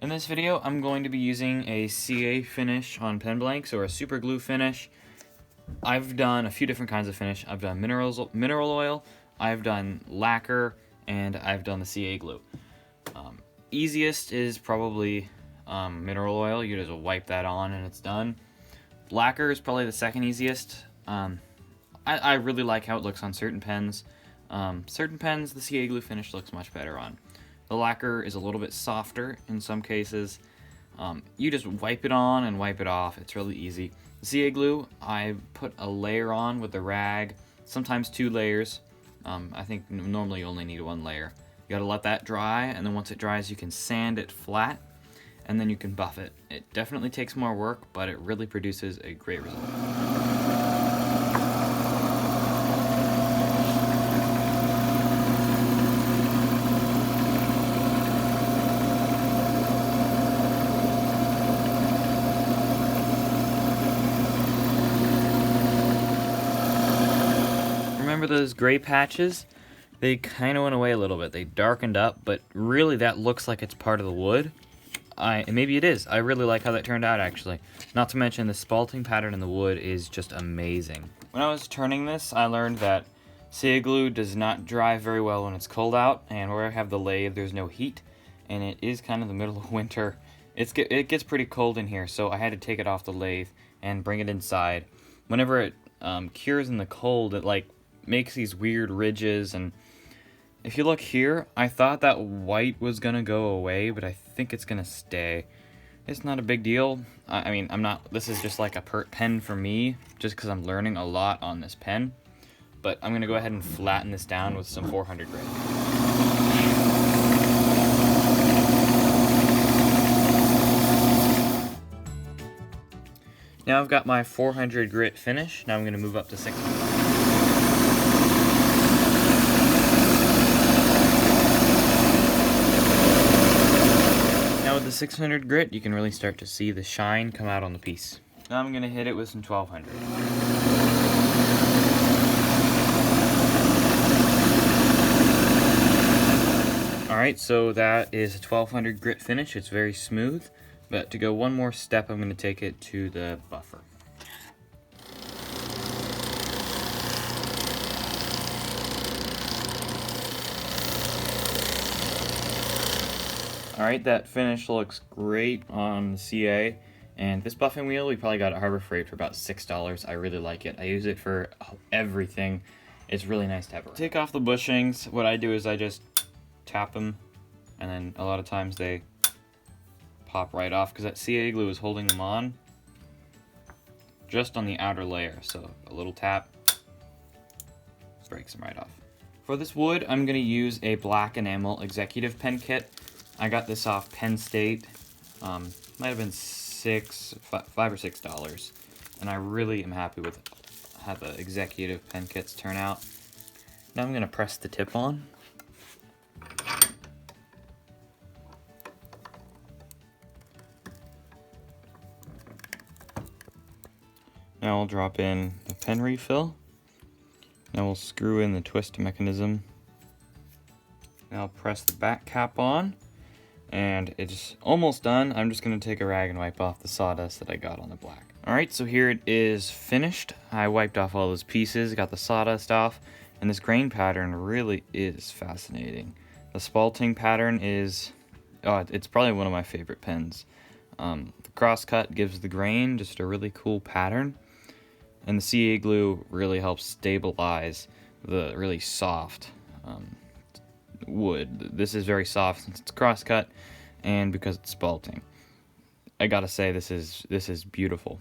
In this video, I'm going to be using a CA finish on pen blanks, or a super glue finish. I've done a few different kinds of finish. I've done mineral oil, I've done lacquer, and I've done the CA glue. Easiest is probably mineral oil. You just wipe that on and it's done. Lacquer is probably the second easiest. I really like how it looks on certain pens. Certain pens, the CA glue finish looks much better on. The lacquer is a little bit softer in some cases. You just wipe it on and wipe it off. It's really easy. The CA glue, I put a layer on with a rag, sometimes 2 layers. I think normally you only need 1 layer. You gotta let that dry, and then once it dries, you can sand it flat, and then you can buff it. It definitely takes more work, but it really produces a great result. Remember those gray patches? They kind of went away a little bit. They darkened up, but really that looks like it's part of the wood. Maybe it is. I really like how that turned out, actually. Not to mention the spalting pattern in the wood is just amazing. When I was turning this, I learned that CA glue does not dry very well when it's cold out, and where I have the lathe, there's no heat, and it is kind of the middle of winter. It gets pretty cold in here, so I had to take it off the lathe and bring it inside. Whenever it cures in the cold, it makes these weird ridges, and if you look here, I thought that white was gonna go away, but I think it's gonna stay. It's not a big deal. I mean, this is just like a pen for me, just because I'm learning a lot on this pen. But I'm gonna go ahead and flatten this down with some 400 grit. Now I've got my 400 grit finish. Now I'm gonna move up to 600. Now with the 600 grit, you can really start to see the shine come out on the piece. Now I'm going to hit it with some 1200. Alright, so that is a 1200 grit finish. It's very smooth, but to go one more step, I'm going to take it to the buffer. Alright, that finish looks great on the CA, and this buffing wheel we probably got at Harbor Freight for about $6. I really like it. I use it for everything. It's really nice to have. Take off the bushings. What I do is I just tap them, and then a lot of times they pop right off because that CA glue is holding them on just on the outer layer. So a little tap breaks them right off. For this wood, I'm going to use a black enamel executive pen kit. I got this off Penn State. Might have been $5 or $6, and I really am happy with how the executive pen kits turn out. Now I'm going to press the tip on. Now I'll drop in the pen refill. Now we'll screw in the twist mechanism. Now I'll press the back cap on. And it's almost done. I'm just going to take a rag and wipe off the sawdust that I got on the black. Alright, so here it is finished. I wiped off all those pieces, got the sawdust off, and this grain pattern really is fascinating. The spalting pattern is, it's probably one of my favorite pens. The crosscut gives the grain just a really cool pattern, and the CA glue really helps stabilize the really soft wood. This is very soft since it's crosscut, and because it's spalting. I gotta say, this is beautiful.